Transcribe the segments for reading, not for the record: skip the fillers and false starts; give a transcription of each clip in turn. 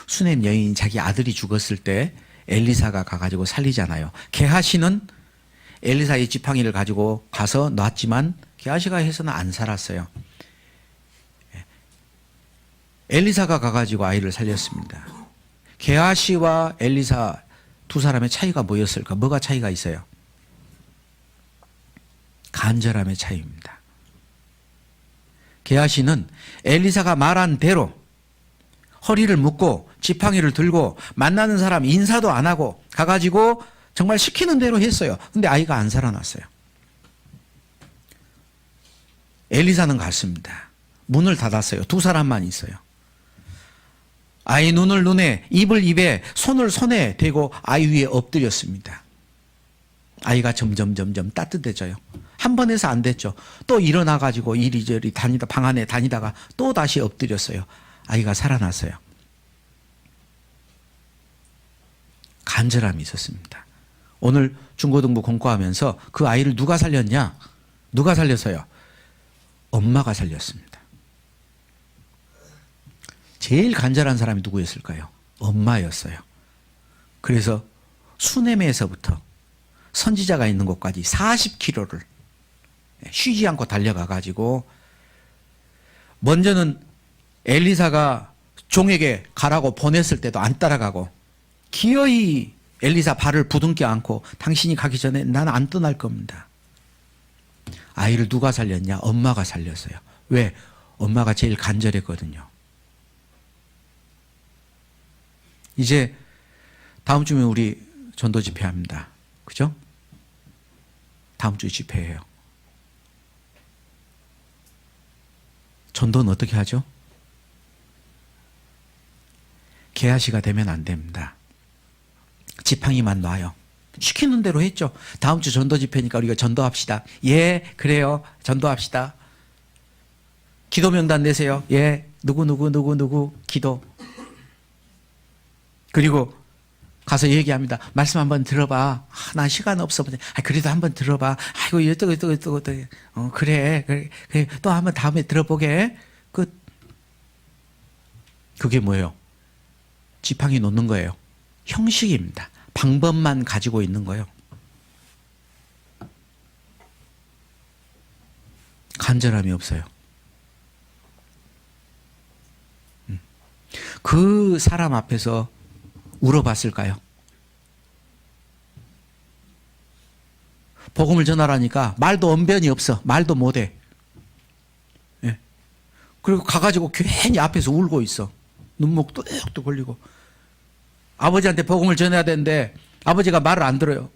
수넴 여인이 자기 아들이 죽었을 때 엘리사가 가가지고 살리잖아요. 게하시는 엘리사의 지팡이를 가지고 가서 놨지만 게하시가 해서는 안 살았어요. 엘리사가 가가지고 아이를 살렸습니다. 게하시와 엘리사 두 사람의 차이가 뭐였을까? 뭐가 차이가 있어요? 간절함의 차이입니다. 게하시는 엘리사가 말한 대로 허리를 묶고 지팡이를 들고 만나는 사람 인사도 안 하고 가가지고 정말 시키는 대로 했어요. 근데 아이가 안 살아났어요. 엘리사는 갔습니다. 문을 닫았어요. 두 사람만 있어요. 아이 눈을 눈에, 입을 입에, 손을 손에 대고 아이 위에 엎드렸습니다. 아이가 점점 따뜻해져요. 한 번 해서 안 됐죠. 또 일어나가지고 이리저리 방 안에 다니다가 또 다시 엎드렸어요. 아이가 살아났어요. 간절함이 있었습니다. 오늘 중고등부 공부하면서 그 아이를 누가 살렸냐? 누가 살렸어요? 엄마가 살렸습니다. 제일 간절한 사람이 누구였을까요? 엄마였어요. 그래서 수넴에서부터 선지자가 있는 곳까지 40km를 쉬지 않고 달려가 가지고 먼저는 엘리사가 종에게 가라고 보냈을 때도 안 따라가고 기어이 엘리사 발을 부둥켜 안고 당신이 가기 전에 나는 안 떠날 겁니다. 아이를 누가 살렸냐? 엄마가 살렸어요. 왜? 엄마가 제일 간절했거든요. 이제 다음 주면 우리 전도 집회합니다. 그죠? 다음 주 집회예요. 전도는 어떻게 하죠? 게하시가 되면 안 됩니다. 지팡이만 놔요. 시키는 대로 했죠. 다음 주 전도 집회니까 우리가 전도합시다. 예, 그래요. 전도합시다. 기도 명단 내세요. 예, 누구 기도. 그리고 가서 얘기합니다. 말씀 한번 들어봐. 난 시간 없어. 그래도 한번 들어봐. 아이고, 어떠고. 그래. 또 한번 다음에 들어보게. 끝. 그게 뭐예요? 지팡이 놓는 거예요. 형식입니다. 방법만 가지고 있는 거예요. 간절함이 없어요. 그 사람 앞에서 울어봤을까요? 복음을 전하라니까 말도 언변이 없어. 말도 못해. 예. 그리고 가가지고 괜히 앞에서 울고 있어. 눈목 뚝뚝 걸리고. 아버지한테 복음을 전해야 되는데 아버지가 말을 안 들어요.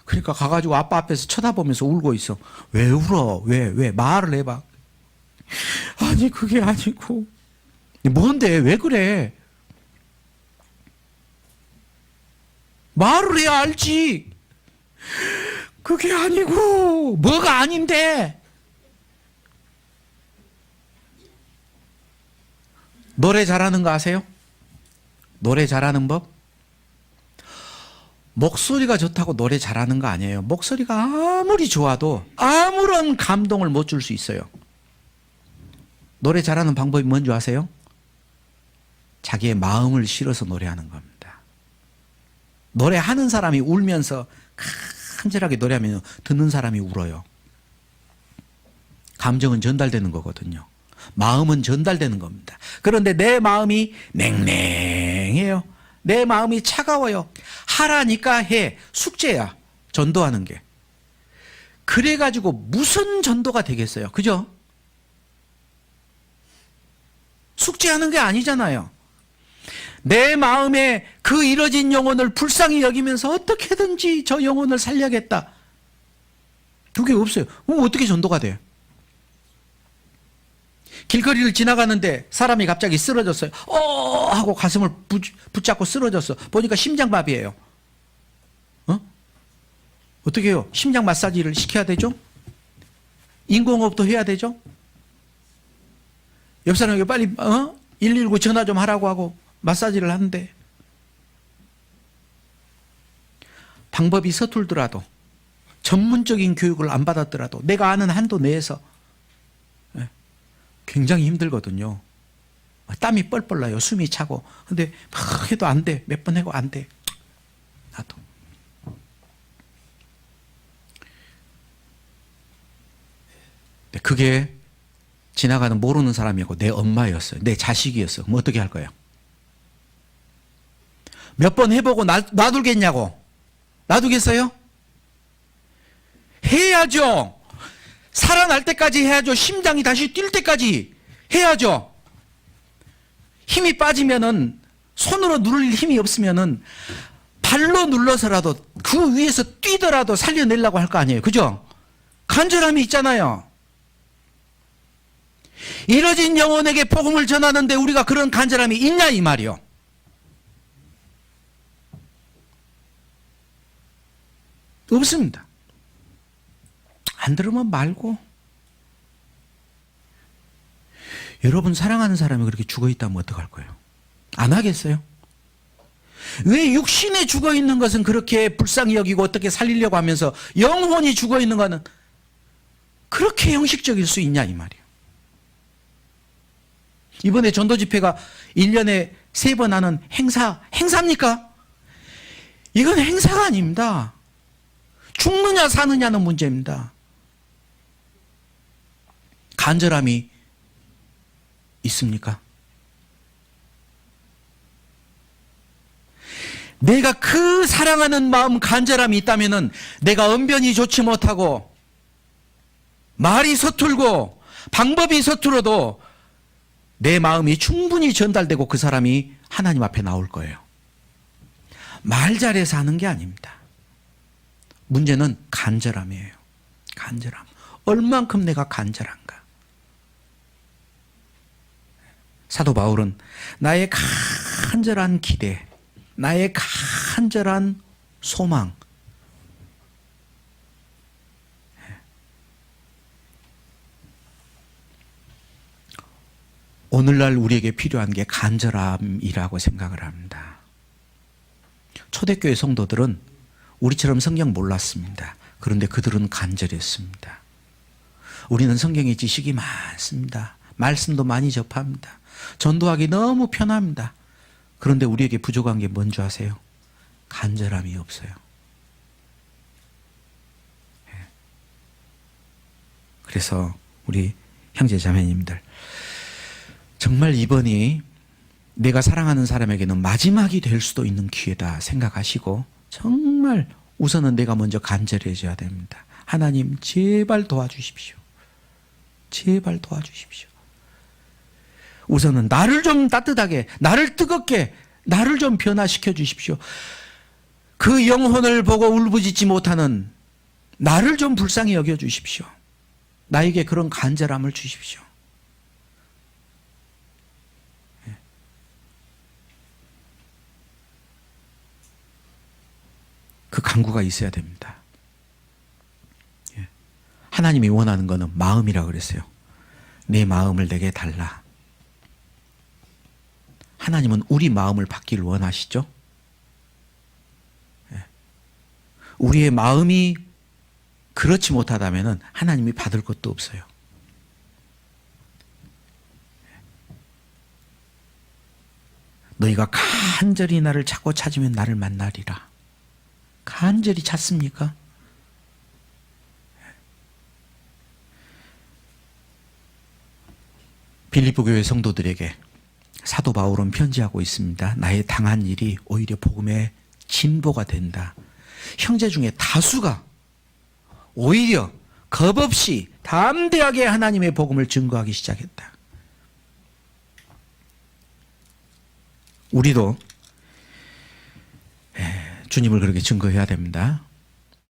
그러니까 가가지고 아빠 앞에서 쳐다보면서 울고 있어. 왜 울어? 왜? 말을 해봐. 아니 그게 아니고. 뭔데? 왜 그래? 말을 해야 알지. 그게 아니고. 뭐가 아닌데? 노래 잘하는 거 아세요? 노래 잘하는 법? 목소리가 좋다고 노래 잘하는 거 아니에요. 목소리가 아무리 좋아도 아무런 감동을 못 줄 수 있어요. 노래 잘하는 방법이 뭔지 아세요? 자기의 마음을 실어서 노래하는 겁니다. 노래하는 사람이 울면서 간절하게 노래하면 듣는 사람이 울어요. 감정은 전달되는 거거든요. 마음은 전달되는 겁니다. 그런데 내 마음이 냉랭해요. 내 마음이 차가워요. 하라니까 해. 숙제야. 전도하는 게. 그래가지고 무슨 전도가 되겠어요. 그죠? 숙제하는 게 아니잖아요. 내 마음에 그 이뤄진 영혼을 불쌍히 여기면서 어떻게든지 저 영혼을 살려야겠다. 그게 없어요. 그럼 어떻게 전도가 돼요? 길거리를 지나가는데 사람이 갑자기 쓰러졌어요. 하고 가슴을 붙잡고 쓰러졌어. 보니까 심장마비예요. 어떻게 해요? 심장 마사지를 시켜야 되죠? 인공호흡도 해야 되죠? 옆 사람에게 빨리 119 전화 좀 하라고 하고 마사지를 하는데 방법이 서툴더라도 전문적인 교육을 안 받았더라도 내가 아는 한도 내에서 굉장히 힘들거든요. 땀이 뻘뻘 나요. 숨이 차고. 근데 막 해도 안 돼. 몇 번 해도 안 돼. 나도. 그게 지나가는 모르는 사람이고 내 엄마였어요. 내 자식이었어요. 그럼 어떻게 할 거예요? 몇 번 해보고 놔두겠냐고. 놔두겠어요? 해야죠. 살아날 때까지 해야죠. 심장이 다시 뛸 때까지 해야죠. 힘이 빠지면은, 손으로 누를 힘이 없으면은 발로 눌러서라도 그 위에서 뛰더라도 살려내려고 할 거 아니에요. 그죠? 간절함이 있잖아요. 이뤄진 영혼에게 복음을 전하는데 우리가 그런 간절함이 있냐 이 말이요. 없습니다. 안 들으면 말고. 여러분 사랑하는 사람이 그렇게 죽어있다면 어떡할 거예요? 안 하겠어요? 왜 육신에 죽어있는 것은 그렇게 불쌍히 여기고 어떻게 살리려고 하면서 영혼이 죽어있는 것은 그렇게 형식적일 수 있냐 이 말이에요. 이번에 전도 집회가 1년에 3번 하는 행사입니까? 이건 행사가 아닙니다. 죽느냐 사느냐는 문제입니다. 간절함이 있습니까? 내가 그 사랑하는 마음 간절함이 있다면은 내가 언변이 좋지 못하고 말이 서툴고 방법이 서툴어도 내 마음이 충분히 전달되고 그 사람이 하나님 앞에 나올 거예요. 말 잘해서 하는 게 아닙니다. 문제는 간절함이에요. 간절함. 얼만큼 내가 간절한가. 사도 바울은 나의 간절한 기대, 나의 간절한 소망, 오늘날 우리에게 필요한 게 간절함이라고 생각을 합니다. 초대교회 성도들은 우리처럼 성경 몰랐습니다. 그런데 그들은 간절했습니다. 우리는 성경의 지식이 많습니다. 말씀도 많이 접합니다. 전도하기 너무 편합니다. 그런데 우리에게 부족한 게 뭔지 아세요? 간절함이 없어요. 그래서 우리 형제 자매님들, 정말 이번이 내가 사랑하는 사람에게는 마지막이 될 수도 있는 기회다 생각하시고 정말 우선은 내가 먼저 간절해져야 됩니다. 하나님 제발 도와주십시오. 제발 도와주십시오. 우선은 나를 좀 따뜻하게, 나를 뜨겁게, 나를 좀 변화시켜 주십시오. 그 영혼을 보고 울부짖지 못하는 나를 좀 불쌍히 여겨 주십시오. 나에게 그런 간절함을 주십시오. 그 간구가 있어야 됩니다. 하나님이 원하는 것은 마음이라고 그랬어요. 내 마음을 내게 달라. 하나님은 우리 마음을 받기를 원하시죠? 우리의 마음이 그렇지 못하다면 하나님이 받을 것도 없어요. 너희가 간절히 나를 찾고 찾으면 나를 만나리라. 간절히 찾습니까? 빌립보 교회 성도들에게 사도 바울은 편지하고 있습니다. 나의 당한 일이 오히려 복음의 진보가 된다. 형제 중에 다수가 오히려 겁없이 담대하게 하나님의 복음을 증거하기 시작했다. 우리도 주님을 그렇게 증거해야 됩니다.